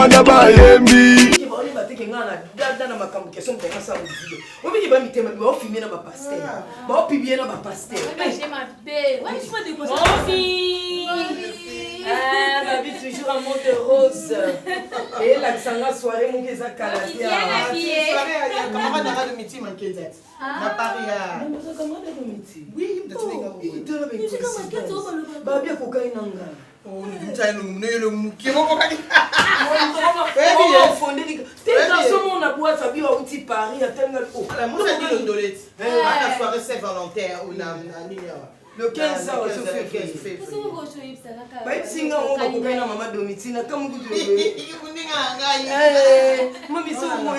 bana bayembi dans ma communication de ça on dit ba mitema ba filmer na ba pasteur ba publier na ba pasteur j'ai ma belle ouais je peux déposer ah ma vie toujours un monde rose et la sanga soirée mon keza kalatia soirée comment on a de meeting en Kenya na Paris mais comment on a de meeting oui de tenga il te le ba bien ko kai nanga oh ni mtaino mnelo mkimo ko kani on fondé t'es dans ce monde à boîte Fabi au petit Paris à tellement la moi ça dit l'ondolette la soirée Saint-Valentin ou na le 15 ans au février ba itsinga on va ko kai na mama domitina comme vous mami so mo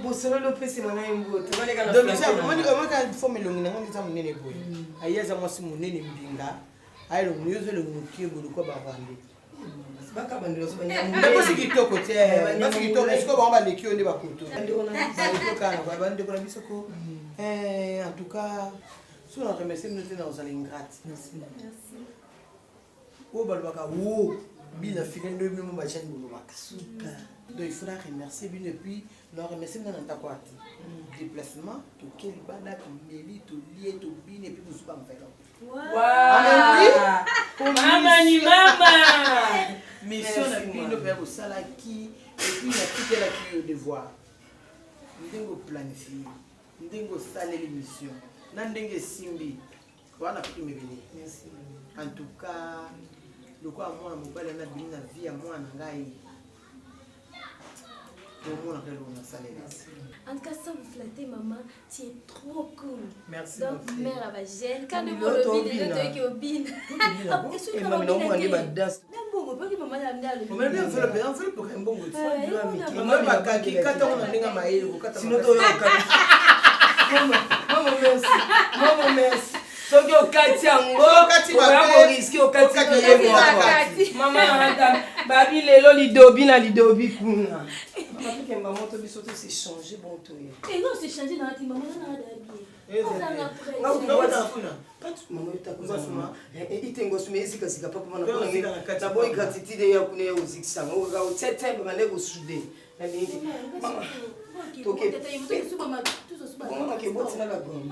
bosolo lo pese mana imboto bale kana domitina moni o maka formule ngina ngoni ta munene boy ayeza mo si munene mbinga ayo muyozo le mukibo ko ba rwanda baka bandelo so banya basi kitoko te basi kitoko esko ba ba lekio ne ba kuto kana ba bande ko na bisoko en tout cas so na remercier nous dans les ingrate merci o ba baka wo bina filé de même ba chaîne bolo baka super donc il faudra remercier bien et puis leur remercier dans ta quoi déplacement to quel bana to meli to lié to bin et puis vous pas me faire Maman ni maman. Mission na pino pe au salaki et puis na quitter la qui au devoir. Ndingo planifier. Ndingo saler l'émission. Na ndenge simbi. Voilà qui me venir. Merci. En tout cas, le quoi moi mobile na bina vie à moi na ngai. En tout cas, ça vous flatter, maman, tu es trop cool. Merci. Donc, mère, elle va gêner. Quand nous avons le vide, nous avons le vide. Et maman, on a dit, on peut que maman a mis le vide. On fait le pour un bon goût. Maman, ma kaki, quand on a dit, sinon, tu maman, merci. Soki okati yango oya risque okati kiyemo maman babi lelo lidobi na lidobi kuna mama ke maman to biso to c'est changer bon to et non c'est changer na ti maman na d'habiller maman itakuza suma itengo suma ezika sika papa mana kuna kata boy gratitude ya kuna ya uzikisa ngoga utete bamane ko sude na nini mama toke comment que boîte na la grande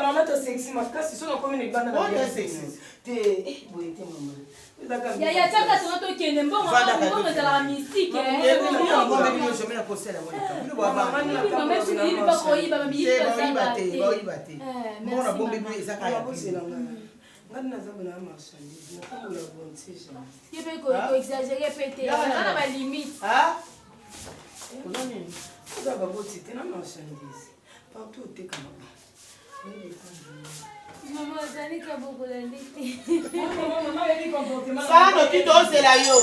maman to sexy ma kasi so na comme une bande na sexy te boy te maman ya chaka to kende mbongo mbongo za la mystique je me la poser la maman tu dis pas quoi il va m'habiller mon a bon bébé ezaka ya ngana zabona marchandise na kama la bonne il peut exagérer péter na ba limite Onani, ça va beaucoup c'était la marchandise. Partout t'es comme maman, j'allais qu'à beaucoup d'années. Maman, elle dit comportement. Ça, non, tu doses la yo.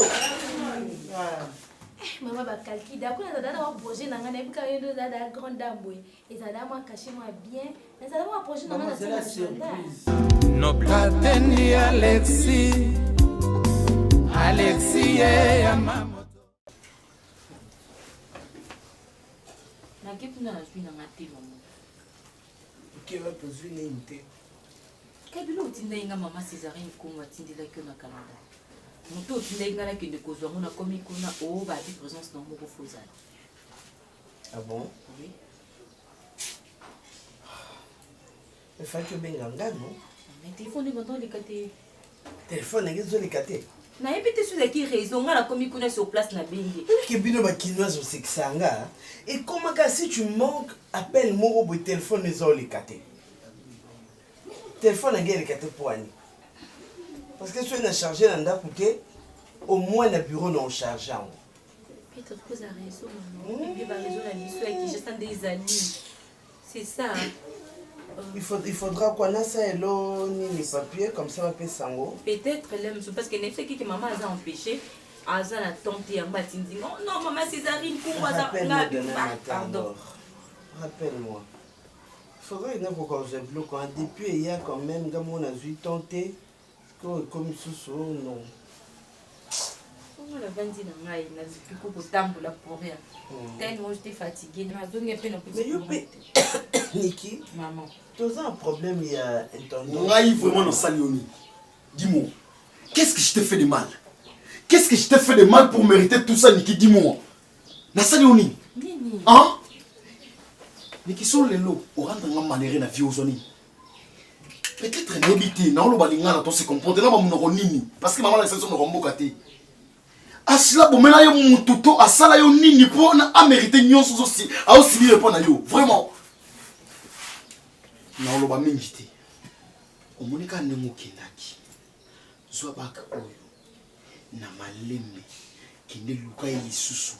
Maman va calquer. D'accord, on a d'abord projet dans un époque où on a la grande dame et ça d'abord caché moi bien. Mais ça d'abord projet dans la surprise. Noble. Attendi Alexis. Alexis et maman. Qu'est-ce que tu as fait dans la télé, maman? Qui va poser une idée? Qu'est-ce que tu as fait maman Césarine comme tu dis là que na Canada? Nous tous tu as là que de cause on a commis qu'on a oh bah des présence dans mon refusal. Ah bon? Oui. Il faut que ben ganga non? Mais téléphone est maintenant les caté. Téléphone est qu'ils ont les caté. Na épité sur qui raison on a commis qu'on est sur place na bengi. Que bino ba kinoise au sexanga. Et comment que si tu manques appelle moi au téléphone les ont les caté. Téléphone a gagné les caté pour ani. Parce que si on a chargé l'anda coûté au moins le bureau non chargé. Peter cause a raison maman. Il va raison la mission qui juste des amis. C'est ça. Il faudra qu'on a ça et l'eau ni les papiers comme ça va payer sango. Peut-être l'homme parce que n'effet que maman a empêché à ça la tante et en batindi. Non maman Césarine pourquoi ça pardon. Rappelle-moi. Il faudrait une fois que je bloque depuis il y a quand même comme on a vu tenter comme sous non. La bandi na ngai na zipiko kotambola pour rien. Tellement j'étais fatiguée. Na zonge pe na petit. Niki, maman. Tu as un problème il y a un temps. Ngai vraiment dans Salioni. Dis-moi, qu'est-ce que je te fais de mal? Qu'est-ce que je t'ai fait de mal pour mériter tout ça, Niki? Dis-moi. Nasali Oni. Hein? Niki sont les lots. Au rendre un malheureux na vie aux Oni. Peut-être un habité. Non, le balinga na ton se comporte. Là, mon nini. Parce que maman la saison de Rombo Kate. Asla bomela yo mututo asala yo nini pour na mériter nyonso aussi. A aussi bien répondre à yo. Vraiment. Non, le ba mingité. O monika nemo kendaki. Zo baka oyo. Na malembe kende luka lisusu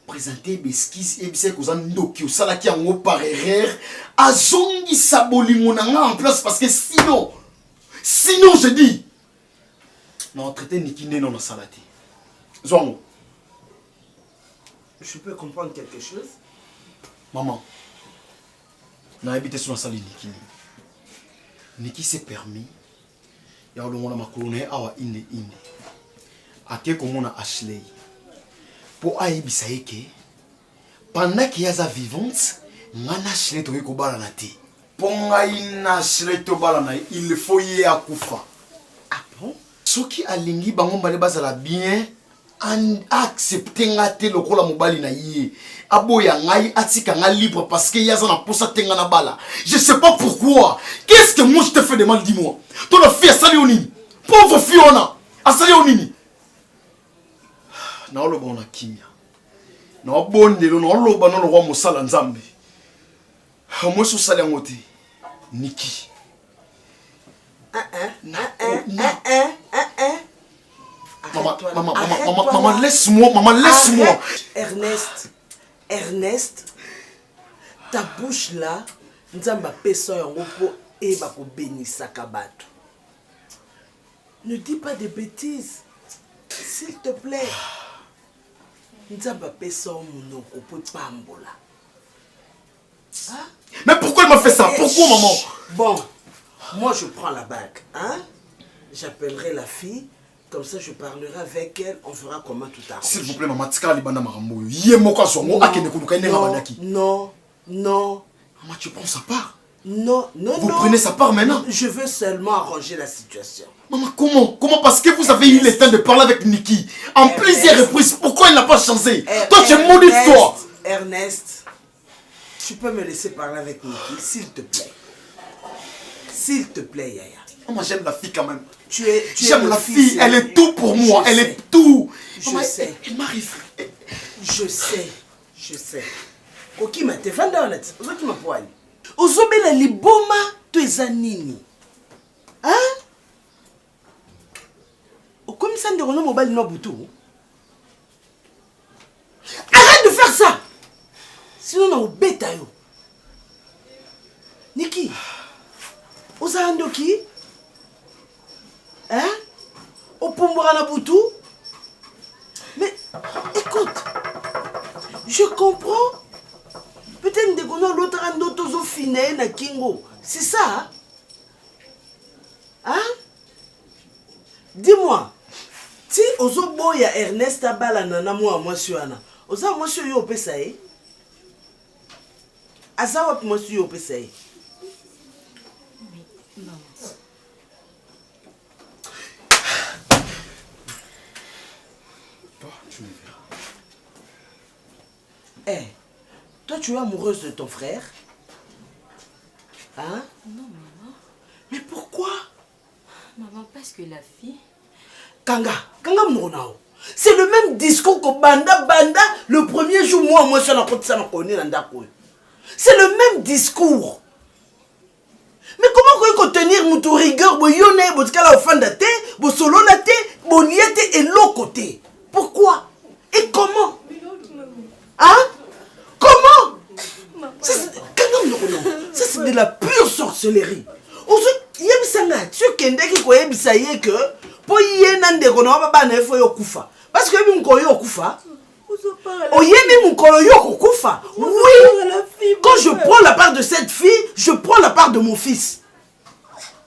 présenter besquise et bise ko zandoki o sala ki ango par erreur azongi sabolingo nanga en place parce que sinon je dis non traiter Nikinde non na salati zongo. Je peux comprendre quelque chose. Maman na habité sur la salle Nikinde Niki s'est permis ya lo mona makolone awa inde ake komona Ashley pour aibisa eke pendant qu'il y a sa vivante ngana Ashley to ko bala na te ponga ina Ashley to bala na il faut y akufa. Ah bon? Soki alingi bango mbale bazala bien en accepter ngate lokola mobali na yé aboya ngai atika nga libre parce que yaza na posa tenga na bala. Je sais pas pourquoi. Qu'est-ce que moi je te fais de mal, dis-moi? Toi la fille asali onini? Pauvre fille ona asali onini? Na oloba na kimia. Na obondelo na oloba na roi mosala nzambe. Moi so sala ngote. Niki. Maman, laisse-moi, Ernest, ta bouche là, nzamba pesa yango po e ba ko bénissa kabato. Ne dis pas de bêtises, s'il te plaît. Nzamba pesa monoko po pambola. Hein? Mais pourquoi il m'a fait ça? Pourquoi, maman? Bon, moi je prends la bague, hein? J'appellerai la fille. Comme ça, je parlerai avec elle, on fera comment tout à l'heure. S'il vous plaît, maman, tika libanda marambo. Yemoka songo akende kuluka nenga bandaki. Non. Maman, tu prends sa part? Non. Vous prenez sa part maintenant? Je veux seulement arranger la situation. Maman, comment? Parce que vous avez eu le temps de parler avec Niki. En plusieurs reprises, pourquoi il n'a pas changé? Toi, tu es maudit de toi. Ernest, tu peux me laisser parler avec Niki, s'il te plaît. S'il te plaît, Yaya. Maman, j'aime la fille quand même. J'aime la fille, elle est tout pour moi, elle est tout. Je sais. Elle m'arrive. Je sais. Koki ma te vanda wana ti. Ozo ki ma poali. Ozobela liboma to ezanini. Hein? Okomisa ndeko no mobali no butu. Arrête de faire ça. Sinon on obeta yo. Niki. Ozandoki? Hein? Au Pomborana Boutou? Mais écoute, je comprends. Peut-être que l'autre a d'autres finé na Kingo. C'est ça? Hein? Dis-moi, si ozo boya Ernest abala nana moi suana, oza moi sur yo pesaye? Azawa moi sur yo pesaye? Hey, toi tu es amoureuse de ton frère? Hein? Non, maman. Mais pourquoi? Maman, parce que la fille... Kanga Mnonao. C'est le même discours que Banda le premier jour, moi, je c'est le même discours. Mais comment qu'on tenir notre rigueur, boyone, botkala au fandate, bosolo late, boniete et l'autre côté? Pourquoi? Et comment? Hein? Comment? Ça c'est de la pure sorcellerie. Parce que oui, quand je prends la part de cette fille, je prends la part de mon fils.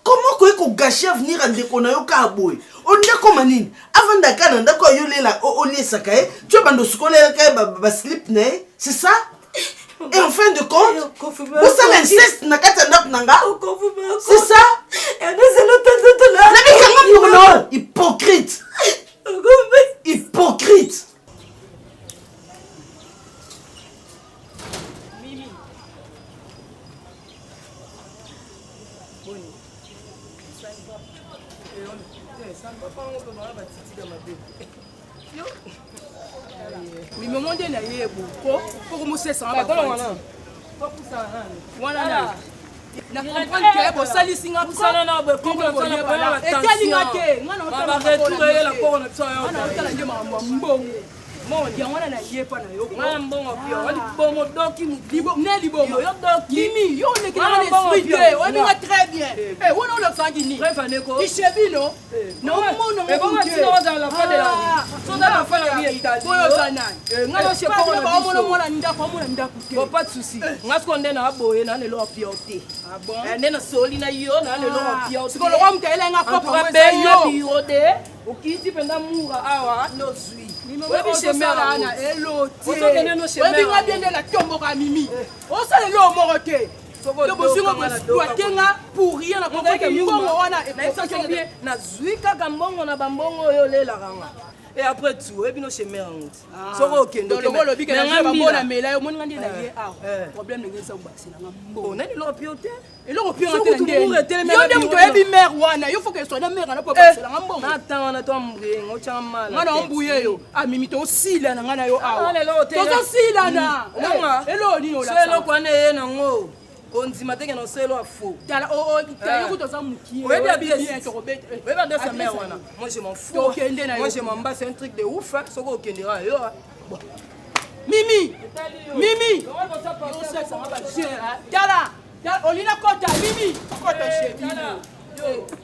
Comment qu'on gâche à venir à Ndekonayo Kaboy? On dit comme Anine. Avant d'Akana, d'accord, tu as bande scolaire, slip, c'est ça? Et en fin de compte, vous l'inceste, c'est ça? Hypocrite. Hypocrite. Mimi. Boni. Oui, mais mon Dieu n'a eu beaucoup. Pour me cesser en bas. Voilà. Na comprendre que bo sali singa ko sana na bo ko ko na ba etali ngate ngana otala retour la ko na tso yo na otala nje ma mbongo mo dia wana na yepa na yo ngana mbongo pio wali bongo doki mudibo ne libongo yo doki mimi yo ne kina esprit de o mi nga très bien wona le sangi ni bref aneko ishebino no mo no mo ko tino dans la fin de la vie so dans la fin de la vie itali boyo sana ngana se ko na mo no mo na ndako te pas de souci ngasko ndena aboye na ne lo pio te bon nena soli na yo na le lo pio siko lo mte ele nga papa yo biro de ukiti penda mura awa no sui webi shemera na elo ti webi nga bien de la tombo ka mimi o sa le lo morote le bosingo bo tenga pour rien na comprendre que mbongo wana et pour ça que bien na zui kaka mbongo na bambongo yo le la ranga. Et après tout, et puis nous chez mère. Soko okende. Donc le bolo bike na bambona mela yo moni ngandi na ye ah. Problème ngeni sa ubasi na ngambo. On est lo piote. Et lo piote ndenge. Yo dem to ebi mère wana, yo faut que soit na mère na po basi na ngambo. Attends na to mrengo chama mala. Ngana ombuye yo. Ah mimi to sila na ngana yo ah. To sila na. Elo ni yo la. Selo kwane ye na ngo. On dit matin que non c'est là faux. Tala o tayo ko to za muki. Ouais bien bien to robet. Ouais bien de sa mère wana. Moi je m'en fous. Moi je m'en bats, c'est un truc de ouf. Soko okendera yo. Mimi. Mimi. Tala. Tala olina kota Mimi. Kota chérie.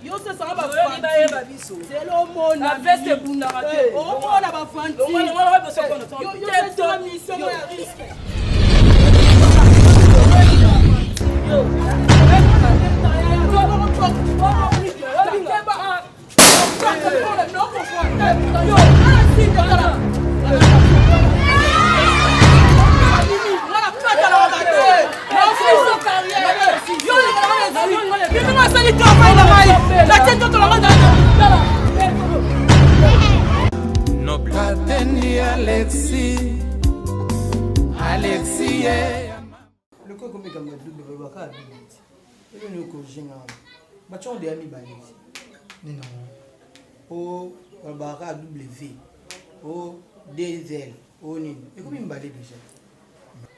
Yo se sera ba fanti. C'est le monde na veste bunda raté. O mona ba fanti. Yo se sera mission ya risque. Katendi Alexis le quoi comme comme double baka et le ko jinga ba chon de ami balé ni non o baka W o DZ o ni et comme mbalé déjà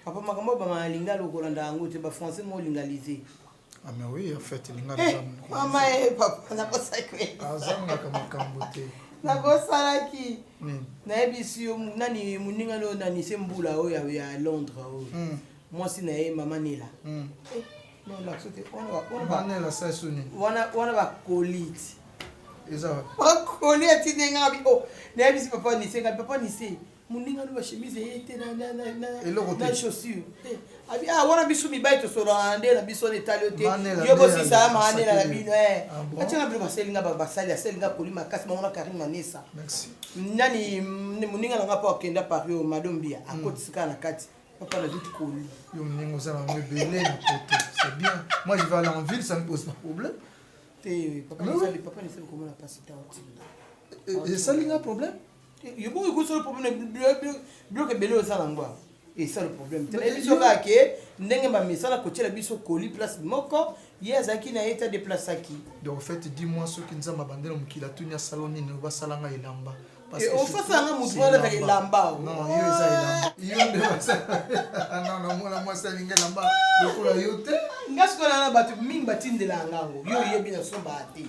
papa makambo ba malinga lo ko landa ngo te ba français mo lingaliser. Ah mais oui en fait linga mama papa na pas ça quoi azanga kama kambote na kosalaki nayebisi yo nani moninga no nani se mbula oyo ya Londres oyo mwasi na ye mama Nela non la sote Nela sa soni wana bakoliti eza bakoliti nenga bi oh nayebisi papa ni senga papa ni se moninga no ba chemise ete na chaussure abi wana biso mibai to solo ande na biso netali te yo bosi sa ma Nela na bino atina bilo baselinga basali aselinga kolima kasi mama Karim Manesa merci nani moninga na ngapo akenda Paris o Madombia akotisika na kati papa na dit koli yo moninga za na mebele na poto c'est bien moi je vais aller en ville ça me pose pas problème papa ne sait comment la passer et ça il y a un problème yo bo ko le problème bloque belé ça ngwa et ça le problème tele biso ka ke ndenge ba misala ko tela biso koli place moko yezaki na état de place aki donc en fait dis-moi ce qui nous a bandela mukila tunya saloni ne va salanga elamba parce que on fait ça nga mutu wala ta elamba non yo za elamba yo de ça non moi ça linga elamba lokola yote ngasko na batu mimba tindela ngango yo yebi na so bati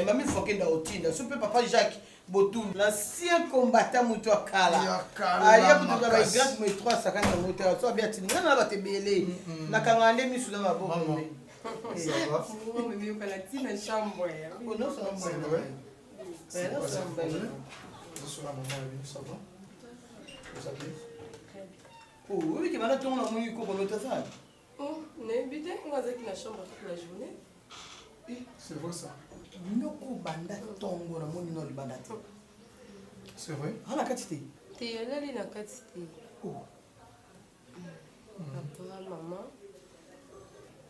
mami fokenda otinda so pe papa Jacques Botou, l'ancien combattant mutu akala. Aya butu ba grand mo 350 moteur so bien tini ngana ba tebele. Na kangande mi sula ma bo. Ça va. On me dit que la tine chambre. Oh non, ça va. Mais là ça va. Sur la maman ça va. Vous savez. Oh, oui, que maintenant tout le monde a mis ko bonota ça. Oh, ne bide ngazaki na chambre toute la journée. C'est vrai ça. Noko banda tongo na moni no libanda te. C'est vrai. Ana katite. Te yelali na katite. Oh. Papa, maman.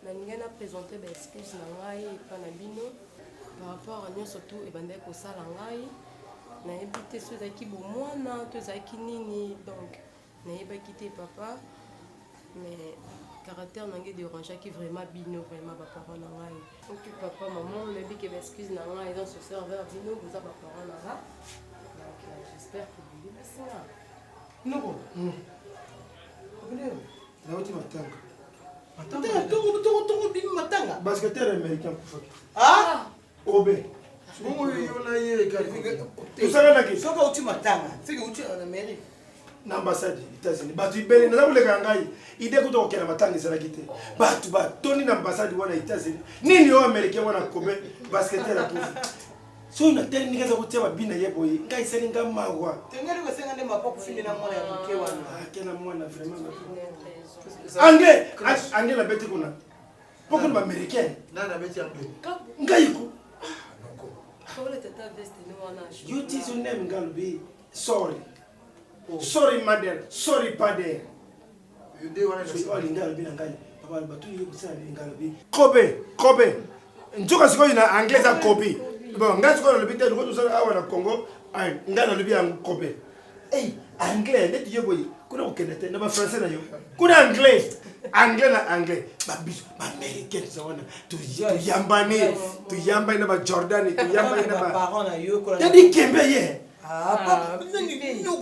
Na ngena présenter ba excuse na ngai pa na bino par rapport à nous surtout et bande ko sala ngai. nayebite so ezalaki bomwana to ezalaki nini donc nayebaki te papa mais caractère nange dérangeaki vraiment bino vraiment baparent na ngai ok papa maman nayebi ke baexcuse na ngai eza société envers bino boza baparent na nga donc j'espère que bilibisina noko nauti matanga tongo bimi matanga basketteur américain kufaki Obe. bongo yo na ye Tusanganaki. soki auti matanga soki uti en Amérique Na ambassade États-Unis. Batu ibele na kuleka ngai. Ide kuto kokela matanga ezalaki te. Batu batoni na ambassade wana États-Unis. Nini yo américain wana Kobe basketteur akufi. So na technique za kutia babina yebo yi. Ngai seli ngamawa. tengeli kosenga nde mapoko findi na mwana ya moke wana Akena mwana vraiment. Anglais la bête kuna. Pourquoi ba américain? nana beti anglais Ngai ko. You You teach your name Galbi. Sorry. Sorry mother. Sorry father. yo de wana So all Galbi na ngai. Papa batu yo kusana Galbi. Kobe. Njoka siko ina anglais za Kobe. Bon, ngai siko na bité ko tusana awa na Congo. Ai, ngai na lubi ang Kobe. Eh, anglais ndeti yo boy. Kuna ukendete na ba français na yo. Kuna anglais. Anglais. Ba biso ba américain ça wana. Tu yambani na ba Jordan, tu yambani na ba parents na yo kola Yadi kembe ye. papa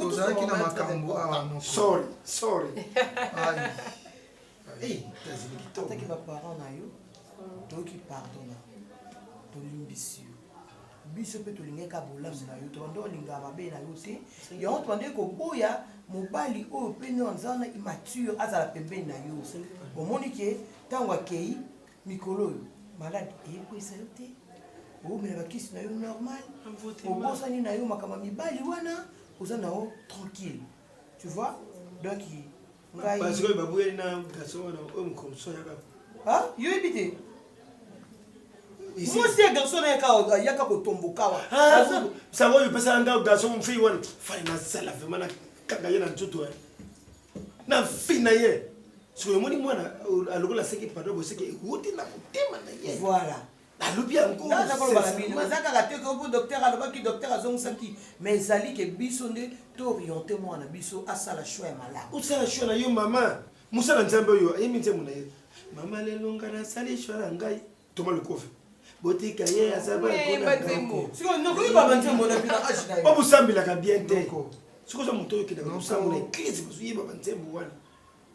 ozalaki na makambo awa noko Sorry. ai Eh, ataki baparent na yo toyoki pardona tolimbisi yo biso mpe tolingaka bolamu na yo tobande olingaka mabe na yo te yango tobande koboya mobali oyo mpe ne aza wana immature azala pembeni na yo omoni ke ntango akei mikolo oyo malade eyekwisa yo te omela bakisi na yo normal obosani na yo makambo ya mibali wana oza na yo tranquille tu vois donc ngai parce que babouye na garçon wana homme comme ça yaka. yoyebi te mwasi ya garçon ayaka kotomboka wa Ça va pesa nga garçon mfi wana. Fai na sala vraiment na kanga ye na ntutu eh. Na fina ye. So yomoni mwana alokola seki pardon bo seki wuti na kutema na ye. voilà Alobi yango. naza kolobaka bino eza kaka te ko docteur alobaki docteur azongisaki mais ezali ke biso nde tooriente mwana biso asala choix ya malamu Usala shwa na yo mama. Musala nzambe yo ayemi nzembo na ye. Mama lelo ngana sali shwa na ngai. Toma le kofi. Botika ye asaba ko. siko nokoyeba banzembo na bino age na yo Obusambila bien te. Siko za moto yo kida kusambula église kusuyiba banzembo wana.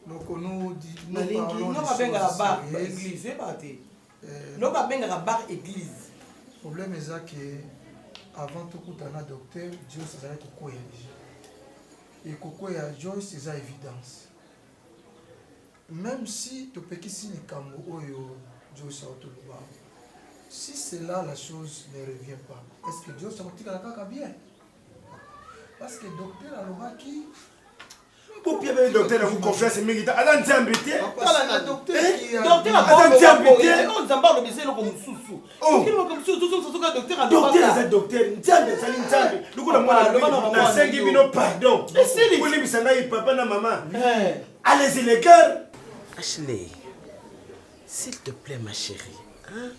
noko nous nalingi no babengaka bar église oyebaka te no babengaka bar église problème eza ke avant tokutana docteur Joyce ezalaki kokwea déjà ekokwea Joyce eza évidence même si topekisi likambo oyo Joyce aotoloba si c'est là la chose ne revient pas est-ce que Joyce akotikala kaka bien parce que docteur alobaki Pour bien le docteur a vous confiance mingi ta ala nzambe te. tala na docteur nzambe alobisa eloko mosusu okiloko mosusu soka docteur Docteur eza docteur nzambe sali nzambe. Lukola mwana na sengi bino pardon. Kuli bisanga yi papa na maman. Allez les gars. Ashley, s'il te plaît ma chérie, hein?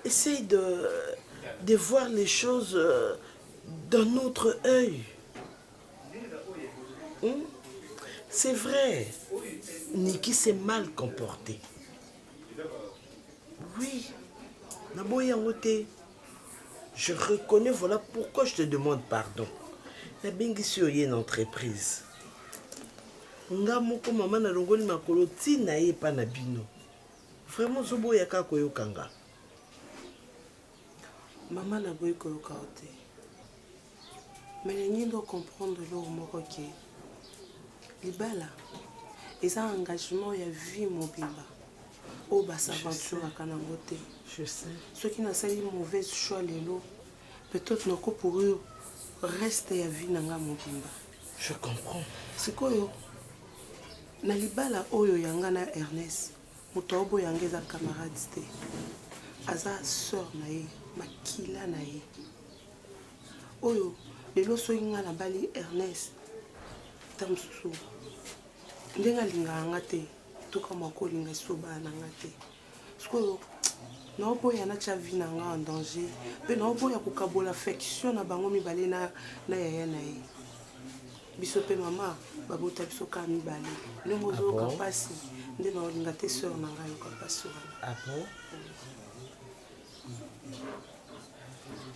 Essaye de voir les choses d'un autre œil. C'est vrai, Niki s'est mal comporté. Oui, Naboyangote, je reconnais, voilà pourquoi je te demande pardon. La bengisi une entreprise. Nga moko maman na longoli makolo tina ye pa na bino. Vraiment zobo yaka koyokanga. Maman n'a pas eu que le côté. Mais les gens doivent comprendre leur mot que les balles, ils ont un engagement, il y a vie mon bimba. Oh bah ça aventure à Kanangote. Je sais. Ceux qui n'ont pas eu mauvaise choix les lots, peut-être nos coups pour eux restent à vie nanga mon bimba. Je comprends. C'est quoi yo? Na libala oyo yanga na Ernest, mutobo yanga za camarade te. Aza sœur na ye, makila na ye. Oyo lelo so yinga na bali Ernest. Tamsusu. Ndenga linga anga te, tuka makolinga soba na nga te. Sko naoboya natya vi na nga en danger mpe naoboya kokabola affection na bango mibale na yaya na ye biso mpe mama babota biso kaka mibale ndenge ozoyoka mpasi nde naolinga te sœur na ngai yoka mpasi wana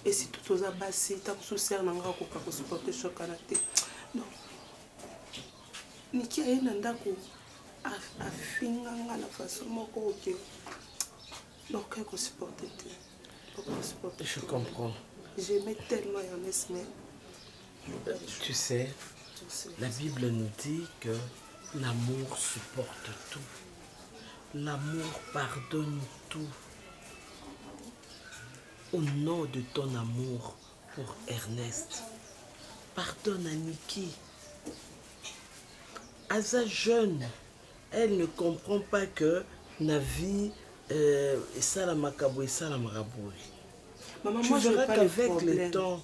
et surtout toza basi ta mosusu sœur na ngai akoka kosupporte shokana te donc niki aye na ndako afinga nga na façon moko oke donc elle supporte te. Je comprends. J'aimais tellement Ernest, mais tu sais, la Bible nous dit que l'amour supporte tout. L'amour pardonne tout. Au nom de ton amour pour Ernest, pardonne à Niki. À sa jeune, elle ne comprend pas que la vie et ça la macabre et ça la maraboui. Maman, tu moi je verras pas qu'avec le temps.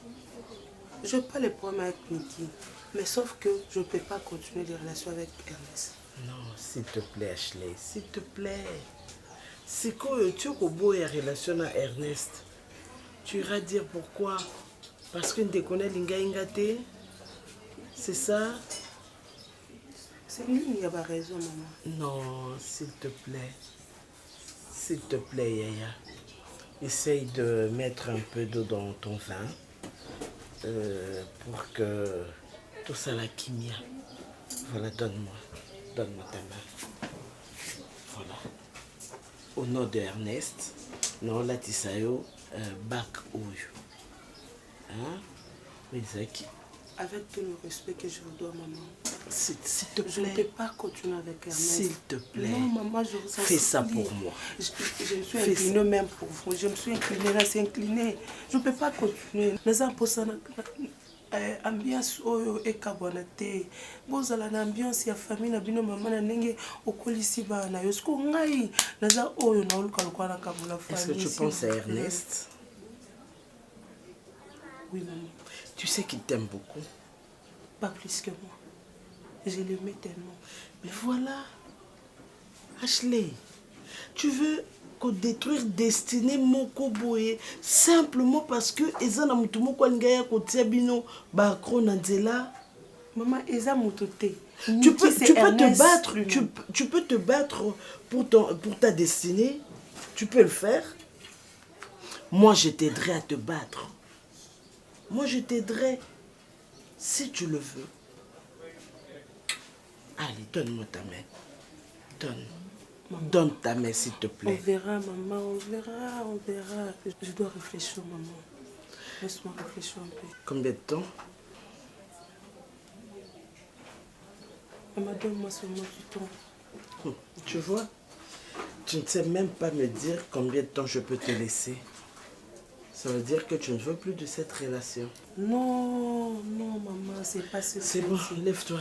Je n'ai pas les problèmes avec Niki, mais sauf que je ne peux pas continuer les relations avec Ernest. Non, s'il te plaît, Ashley, s'il te plaît. C'est que tu as une relation avec Ernest. Tu iras dire pourquoi. Parce que tu te connais l'ingate. C'est ça? C'est lui qui a raison, maman. Non, s'il te plaît. S'il te plaît, Yaya. Essaye de mettre un peu d'eau dans ton vin pour que tout ça la kimia. Voilà, donne-moi. Donne-moi ta main. Voilà. Au nom de Ernest, non, là, tu sais, bac ouyo. Hein? Mais Zaki. Avec tout le respect que je vous dois, maman. S'il te plaît. Je ne peux pas continuer avec Ernest. S'il te plaît. Non, maman, je vous fais ça pour moi. Je me suis inclinée même pour vous. Je me suis inclinée, là, c'est incliné. Je ne peux pas continuer. Les imposants, ambiance oyo ekabwana te. Bozala na ambiance ya famille na bino mama na ndenge okolisi bana yo. Siko ngai naza oyo na oluka lokwa na kabula famille. Est-ce que tu penses à Ernest? Oui, maman. Tu sais qu'il t'aime beaucoup. Pas plus que moi. Je l'aimais tellement. Mais voilà. Ashley, tu veux qu'on détruire destinée moko boye simplement parce que eza na mutu moko ngaya ko tiabino ba kronanzela. Maman, eza mutu te. Tu peux te battre, tu peux te battre pour ta destinée. Tu peux le faire. Moi, je t'aiderai à te battre. Moi, je t'aiderai si tu le veux. Allez, donne-moi ta main. Donne ta main, s'il te plaît. On verra, maman, on verra. Je dois réfléchir, maman. Laisse-moi réfléchir un peu. Combien de temps? Maman, donne-moi seulement du temps. Tu vois, tu ne sais même pas me dire combien de temps je peux te laisser. Ça veut dire que tu ne veux plus de cette relation. Non, non, maman, c'est pas ce que c'est bon, lève-toi.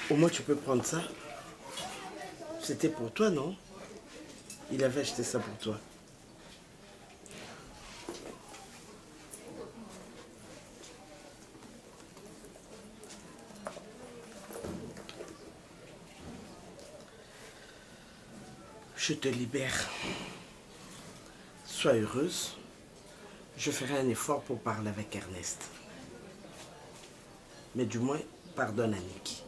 Au moins tu peux prendre ça. C'était pour toi, non? Il avait acheté ça pour toi. Je te libère. Sois heureuse. Je ferai un effort pour parler avec Ernest. Mais du moins, pardonne à Niki.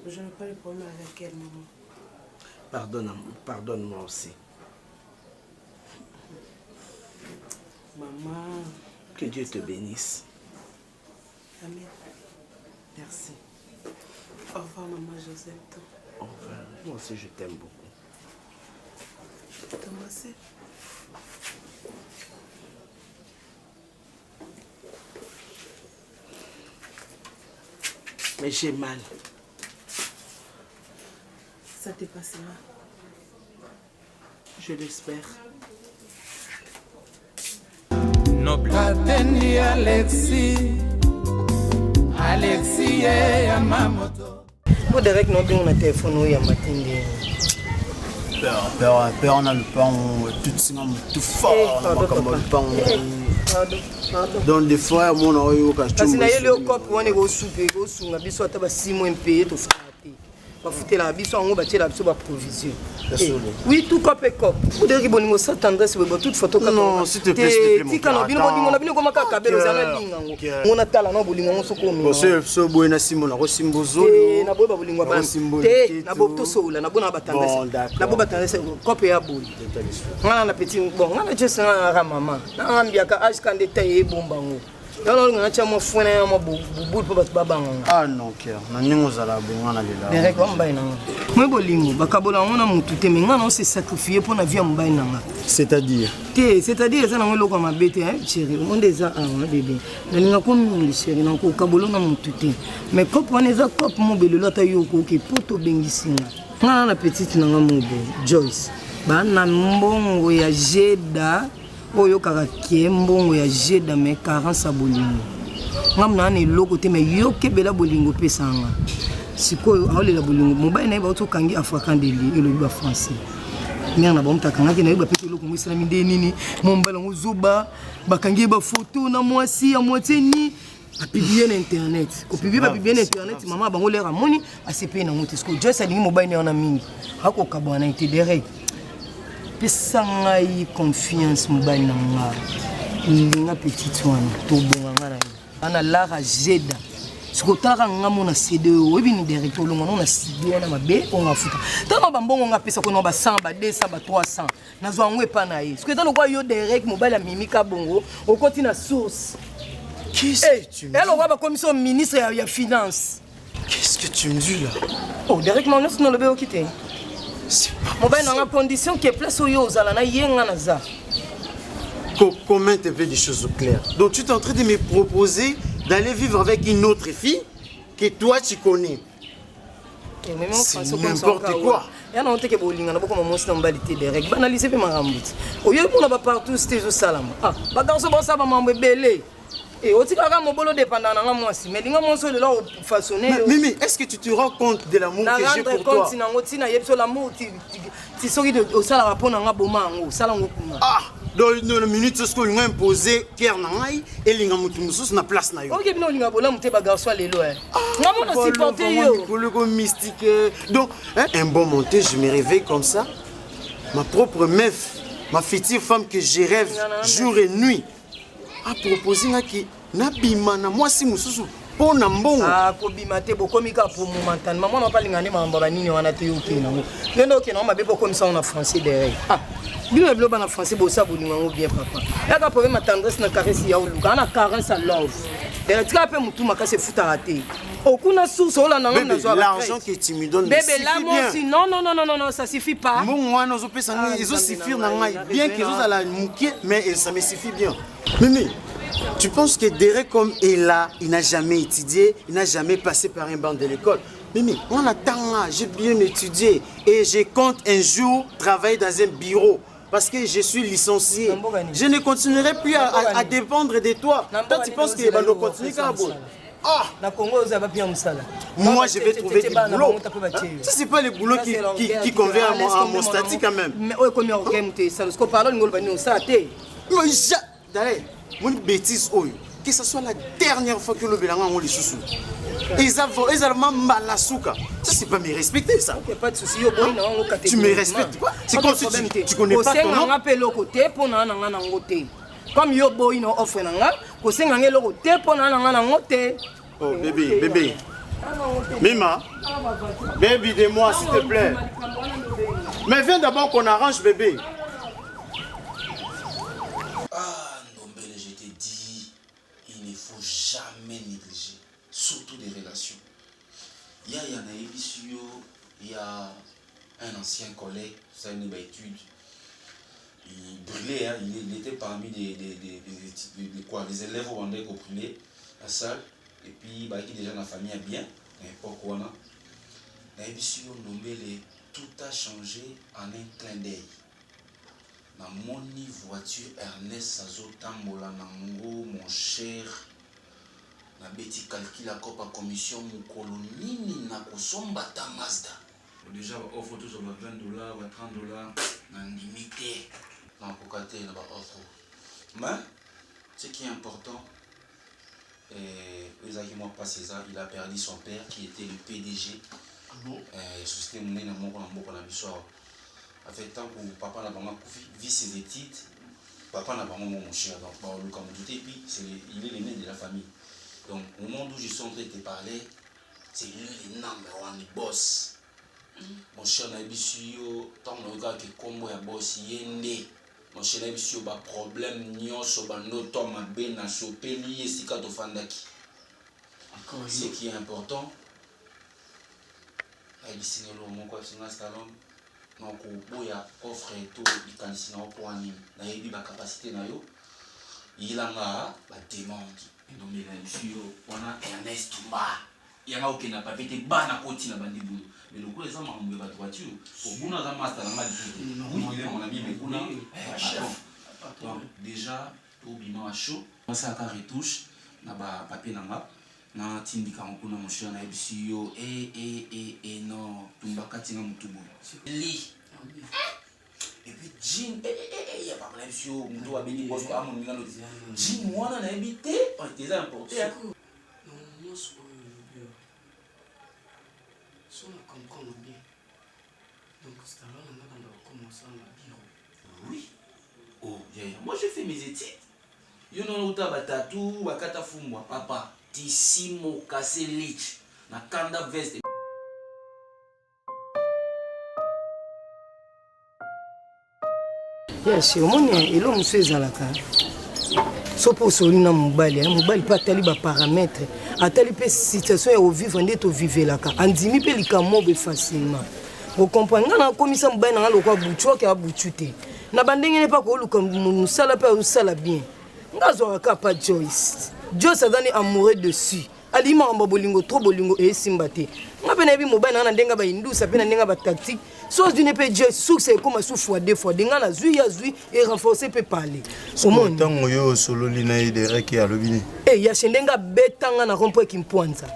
Je n'ai pas de problème avec elle, maman. Pardonne-moi aussi. Maman. Que Dieu te bénisse. Amen. Merci. Au revoir, maman, Joseph. Au revoir. Moi aussi, je t'aime beaucoup. Je t'aime aussi. Mais j'ai mal. Ça t'est passé là? Je l'espère. Noblatendi Alexis Yamamoto. Pour direct non bien on a téléphone ou y'a matin père, on a le pain, tout ça, tout fort, comme le pain. Donc, des fois, mon oreille, parce que naye le cop wana go soupe go sunga biso ata ba 6 mois payé to frate ba futela biso ngo ba tela biso ba provision. Oui, tout cop et cop. Vous devez bolingo sa tendresse bo toute photo ka. Non, s'il te plaît, s'il te plaît. Tika no bino bolingo na bino ko maka kabelo zana linga ngo. Ngona tala no bolingo ngo soko mi. So boy na simona ko simbozo. Na boy ba bolingo ba. Te na bo to soula na bona ba tendresse. Na bo ba tendresse cop ya boy. Ngana na petit bon ngana je sanga ra mama. Na ngambia ka age kan détail bomba ngo. Ah non, Kier, on a les Derek, on va y aller. Moi, bolingo, bakabola on a mututé, mais on s'est sacrifié pour la vie en bain. C'est-à-dire ça n'a pas comme ma bête, chérie. On des a un bébé. Mais nous avons chérie, nous avons kabolo na mututé. Mais quand on est à cop mon bébé, l'autre yoko qui poto bengisinga. On a la petite nanga mobo, Joyce. Ba na mbongo ya Jeda. Oyo kaka kiembongo ya Jeda me carence a bolingo. Ngam na ne loko te me yo kebela bolingo pesanga. Sikoyo awle la bolingo. Mobile na ba to kangi africain de li elo ba français. Mère na ba mutaka ngaki na ba pete loko muislami de nini. Mombala ngozuba ba kangi ba photo na mwasi ya moitié ni a publier na internet. Ko publier ba publier na internet maman bango lera moni a CP na ngote. Siko just ali mobile na mingi. Hako kabwana ite direct. Pesangai confiance mobile na nga ndinga petite wana to bonga ngana ana lara Jeda sikotaka nga mona CD obi ni directeur longa na CD wana mabe onga futa tama bambongo nga pesa ko no ba 100 ba 200 ba 300 nazwa ngwe pa na ye sikotaka kwa yo direct mobile ya mimika bongo okoti na source. Qu'est-ce que tu me dis? Elle aura ba commission ministre ya finance. Qu'est-ce que tu me dis là? Oh direct mon laisse no le be okité. Mobile dans la condition qui est place au yozala na yenga naza. Comment te fait des choses claires? Donc tu es en train de me proposer d'aller vivre avec une autre fille que toi tu connais. C'est n'importe quoi. Ya na onteke bolinga na boko mamosi na mbalité des règles. Banaliser pe marambuti. Oyo pour na ba partout c'était zo salama. Ah, ba garçon ba sa ba mambe belé. Et au tika mobolo dépendant na moi si mais linga monso de là façonner. Mimi, est-ce que tu te rends compte de l'amour que j'ai pour toi? Na rendre compte na yebso l'amour ti soki de au sala rapona nga bomango, sala ngokuma. Ah, dans une minute ce que nous imposé Pierre Nangai et linga mutu mususu na place na yo. OK, bino linga bola muté ba garçon lelo hein. Nga mona supporter yo. Le mystique. Donc, un bon monté, je me réveille comme ça. Ma propre meuf, ma future femme que je rêve jour et nuit. A proposé que nabima na mwasi mususu po na mbongo. Ah ko bima te bokomi ka pour momentan maman na pas lingane mamba banini wana te yoke na ngo lendo ke na mabe bokomi ça en français derrière. Ah bino blo bana français bo sa bolinga ngo bien papa ya ka problème ma tendresse na caresse ya oluka na caresse à love derrière tu peux mutu makase futa raté okuna source ola na ngam na zo l'argent que tu me donnes bébé là moi si non ça suffit pas bon wana zo pesa ngai ezo suffire na ngai bien que zo ala mukie mais ça me suffit bien. Mimi, tu penses que Derek comme il n'a jamais étudié, il n'a jamais passé par un banc de l'école. Mimi, on attend là, j'ai bien étudié et je compte un jour travailler dans un bureau parce que je suis licencié. Je ne continuerai plus à dépendre de toi. Toi, tu penses que les bandes continuent comme ça? Ah! Moi, je vais trouver du boulot. Ça, c'est pas le boulot qui convient à mon statut quand même. Mais d'ailleurs, mon bêtise, que ce soit la dernière fois que le Bélanga on les sous. Ils ont malasuka. Ça, c'est pas me respecter, ça. Pas de souci, tu me respectes quoi? C'est comme si tu connais pas ton nom. Comme yo boy no offre nanga, ko senga ngelo ko te pona nanga na ngote. Oh bébé. Mima. Baby de moi s'il te plaît. Mais viens d'abord qu'on arrange bébé. Ah Ndombele, je t'ai dit, il ne faut jamais négliger, surtout des relations. Il y a un ancien collègue, ça une étude. Il brûlait, hein, il était parmi les élèves rwandais qui brûlaient la salle. Et puis, qui déjà dans la famille a bien, n'importe quoi. Tout a changé en un clin d'œil. Dans mon voiture, Ernest Sazo Tambola Nango, mon cher, na beti calcul la copa commission, mon colonini na kosomba ta Mazda. déjà offre tous sur $20 $30 en limité dans Cocaté là-bas offre. Mais ce qui est important, Isaac moi pas César, il a perdu son père qui était le PDG. Société monnaie na moko na moko na biso. En fait tant que papa n'a pas vu ses études, papa n'a pas mon cher donc pas le comme tout et puis il est l'aîné de la famille. Donc au moment où je suis en train de te parler, c'est lui le number one boss. Mon cher Nabisio, tant que gars qui combo ya boss yende. Mon cher Nabisio ba problème nyonso ba noto mabe na chopeli esika to fandaki. Ce qui est important, Nabisio lo mon quoi sur salon. Donc boya offre tout ikanisi na pour anime. Na yebi ba capacité na yo. Il a ba demande. Donc Nabisio on a Ernest Tumba. Il y a aucun papier te bana koti na bandi boulot. Mais le coup les hommes ont mis votre voiture pour vous dans un master dans ma vie. Oui, il est mon ami mais vous là donc déjà au bilan à chaud ça à retouche na ba papier na map na tindika nkuna mon cher na ebisio non tumba katinga mutubo li et puis jean il y a pas ebisio mutu wa bini boss ko amon ngalo jean wana na ebité on était importé non si on comprend bien, donc c'est alors qu'on a commencé à bureau. Oui. Oh, moi j'ai fait mes études. Yo non uta batatu bakata fumbwa papa tisimo kase lich na kanda veste. Yes, omoni elo muso ezalaka. Sopo solina mobali pa atali ba paramètres atali pe situation ya vivre ndé to vivelaka andimi pe likamo be facilement vous comprenez na komisa mobali na lokwa butu ka butu te na bandenge ne pa ko luka musala pe usala bien ngazo ka pa Joyce azani amoureux dessus alima mba bolingo trop bolingo e simbate ngape na bi mobali na ndenga ba indusa pe na ndenga ba tactique chose d'une peu Dieu succès comme sous fois deux fois denga na zui et renforcer peut parler somon tango yo solo lina idere ki alobini ya shendenga betanga na rompo kimpoanza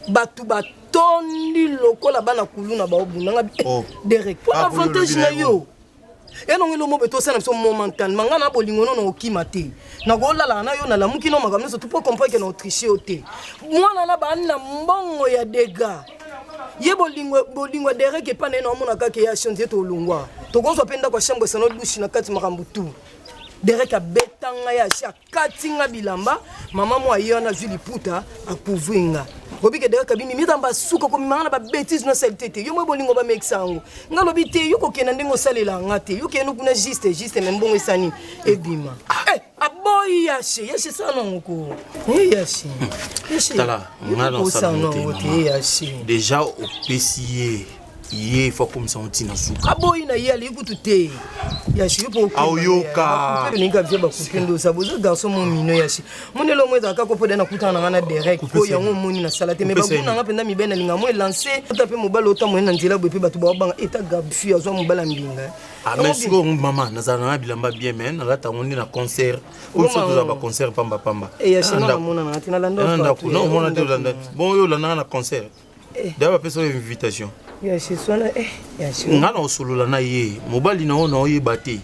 batu batondi lokola bana kuluna ba obunanga direct pour avantage na yo et non le mot beto ça na so momentalement ngana bolingo no okimate na go lala na yo na lamuki no makamno so tu peux comprendre que no tricher oté mwana na ba na mbongo ya dégâts ye bolingo dereke pa na mona kake ya chantier to lungwa to gonzo penda kwa chambre sana douche na kati makambu tu dereke betanga ya sha katinga bilamba mama mo ayona juli puta akuvringa obike dereke bimi mitamba suko ko mimana ba bêtise na saleté yo mo bolingo ba mexango ngalobi te yo ko kena ndengo salela ngate yo kena kuna juste membongo esani ebima aboy yashi sana ngoko yashi tala ngana yashi déjà au PCA il faut comme ça on tient suka aboy na yali kutute yashi yo po ayoka ninga vya ba kupendo saboza garçon mon mino yashi monelo mweza ka ko na kutana ngana direct ko yango moni na salate me babuna nga penda mibena linga mo lancer tape mobalo to mo na nzela bwe batu ba banga eta gabi azo mobala mbinga merci ko maman nazana na bilamba bien mais na lata ngondi na concert ou surtout za ba concert pamba yashi na mona na tina lando non mona te landa bon yo lana na concert d'abord personne invitation yashi sona yashi ngana osolola na ye mobali na ona oyebate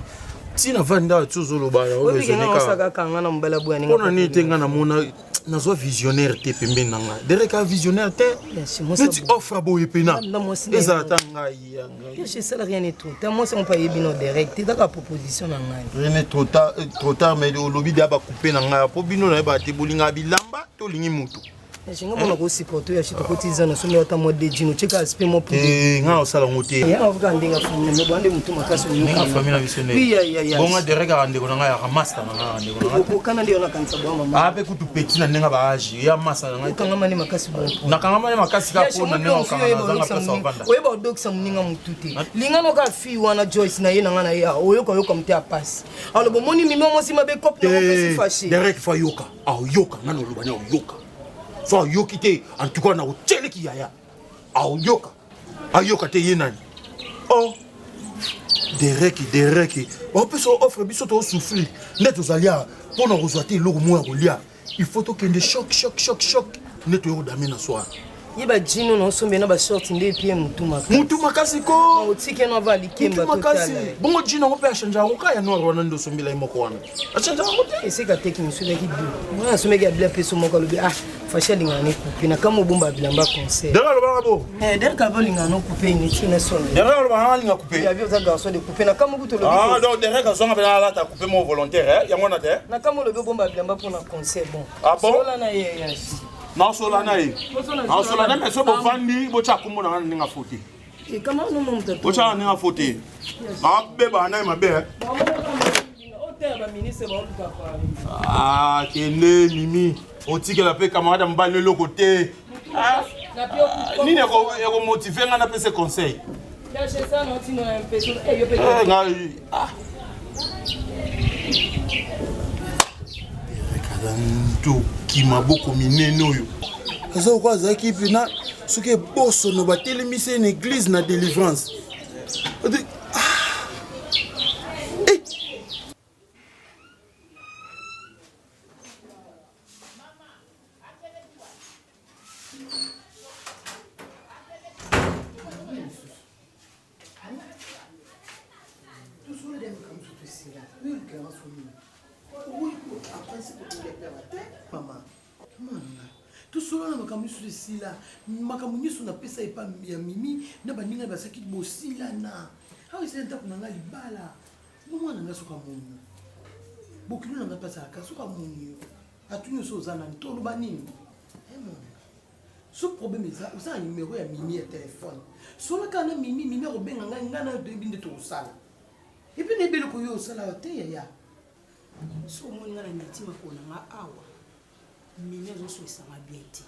tina vanda tuzolo bana o bezoneka osaka kanga na mbala bwa ninga ona ni tenga na mona na zo visionnaire te pembe nanga dereka visionnaire te tu offre boye pena eza tanga ya yashi ça rien n'est trop ta moi c'est on pas yebino direct dans la proposition na ngai rien n'est trop tard mais le lobby d'aba couper nanga po bino na ba te bolinga bilamba to lingi mutu J'ai pas de support, ya chito kotiza na somo ata mode djino cheka aspect mo pour nga osala ngote ya avuka ndinga fumu me bande mutu makasi yo ka famille na bisone ya bonga dereka ande ko nga ya master nga ande ko nga ko kana ndio na kanisa bwa mama ape kutu petit na ndenga ba age ya master nga kanga mani makasi bwa na kanga mani makasi ka po na ndenga kanga na pesa ovanda oye ba doksa muninga mutute linga no ka fi wana Joyce na ye na nga na ya oyoka yoka mte a passe alors bon moni mimi mo si mabe cop na ko fâché derek fa yoka yoka nga no lubanya yoka so yokite en tout cas na hôtel qui yaya yoka ayoka te yenani dereki on peut offre biso to souffler net ozalia pour na rezoiter loko mo ya kolia il faut to kende choc net yo dame na soir Yeba jino no sombe na ba short nde pie mutuma. Mutuma kasi ko. Otike no va likemba total. Bongo jino ngo pe changer ngo ka ya no rona ndo sombela imoko wana. A changer ngo te. Ese ka teki misuda ki bu. Mwana sombe ga bla peso moko lobi fasha linga ne couper na kama bomba bilamba concert. Dera lo ba bo. Der ka linga no couper ni tina sonde. Dera lo ba linga couper. Ya bio za garçon de couper na kama buto lobi. Ah donc dera garçon ba la ta couper mon volontaire ya ngona te. Na kama lobi bomba bilamba pour na concert bon. Ah bon? Sola na ye ya. Na sola na ye. Na sola na me so bo fandi bo cha kumo na nga fote. E kama no mo mtato. Bo cha nga fote. Ba beba na ma be. Ah, kende mimi. Otike la pe camarade mbale le côté. Ah. Ni ne ko motiver nga na pe ce conseil. Là chez ça non tino un peu. Eh yo pe. Ah. Nto kima boko minene oyo aza ko azaki pina soki boso no batelemisa une église na délivrance makamuniso na pesa epa ya mimi na baninga basaki bosila na awa ese nta kuna nga libala mwana nga soka moni bokilo na nga pasa ka soka moni atuni so zana ntolo banini so problème eza oza numéro ya mimi ya téléphone sola kana mimi robenga nga na binde to sala et puis ne belo ko yo sala te ya so moni nga na mitima kona nga awa mimi zo so esanga bien te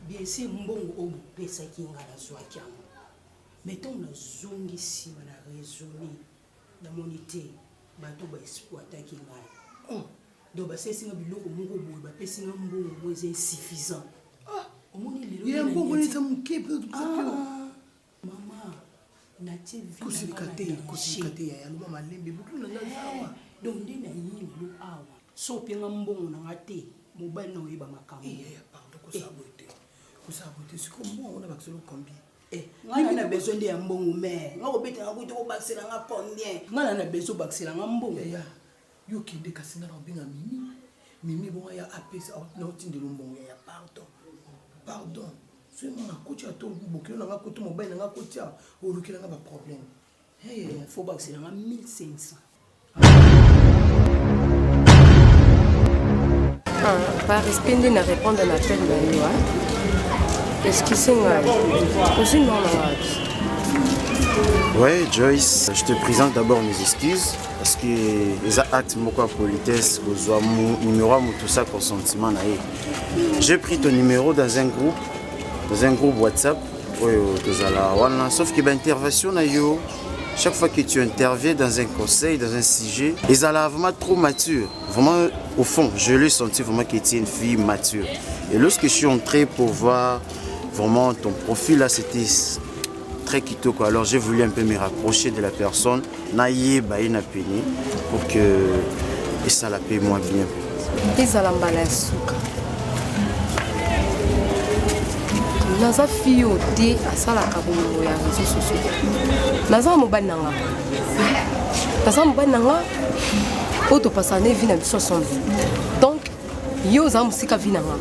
bien sûr mbongo obu pesa kinga la zwaki yango mettons na zongi sima na raisonner na monité bato ba exploiter kinga donc ba sesinga biloko moko boye ba pesinga mbongo boye c'est insuffisant omoni lelo ya mbongo ni tamuke pe mama na TV kusikate ya luma malembe butu na nazawa donc ndina yini lo awa so penga mbongo na ngate mobile na oyeba makambo pardon ko sabote kusabote siko mbongo na bakiselo combien ngana na besoin de mbongo mais ngako beta ngako to bakisela nga combien ngana na besoin bakisela nga mbongo ya yo kende kasinga na benga mimi bon ya apesa na otindelo mbongo ya pardon so mona kocha to bokelo na nga koto mobile na nga kocha olukela nga ba problème faut bakisela nga 1500 par respect de répondre à l'appel de moi. Est-ce que c'est aussi normal? Ouais, Joyce, je te présente d'abord mes excuses parce que les actes de politesse, mon numéro, tout ça, consentiment. J'ai pris ton numéro dans un groupe WhatsApp. Sauf que l'intervention, chaque fois que tu interviens dans un conseil, dans un sujet, ils allaient vraiment trop mature. Vraiment, au fond, je l'ai senti vraiment que tu es une fille mature. Et lorsque je suis entré pour voir vraiment ton profil, là, c'était très kitoko. Alors j'ai voulu un peu me rapprocher de la personne, naïe, baïna péni, pour que ça la paye moins bien. Ils allaient m'baler souka. Naza fille au thé à salaka bongo ya réseaux sociaux. Naza mobile nanga. Naza mobile nanga. Auto pasane vie na biso sombe. Donc yo za musika vie nanga.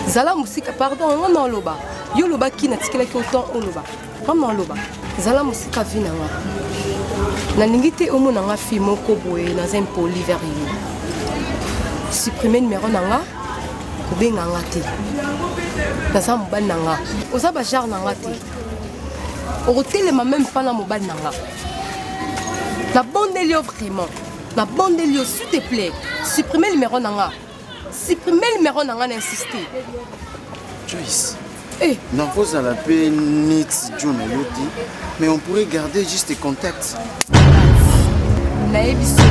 Zala musika pardon on loba. Yo loba ki na tikela ki autant on loba. Comme on loba. Zala musika vie nanga. Na ningite omo nanga fille moko boye dans un poli vers yo. Supprimer numéro nanga. Kubenga ngati. Naza mobile nanga. Oza ba jar nanga te. Otelema même pas na mobile nanga. La bonne Elio vraiment. La bonne Elio s'il te plaît. Supprimer le numéro nanga. Supprimer le numéro nanga d'insister. Joyce. Non, vous à la peine ni John Yoti, mais on pourrait garder juste les contacts. La émission.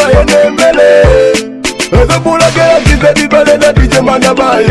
bayene mbele ezobulakela kize bibale na dijemana baye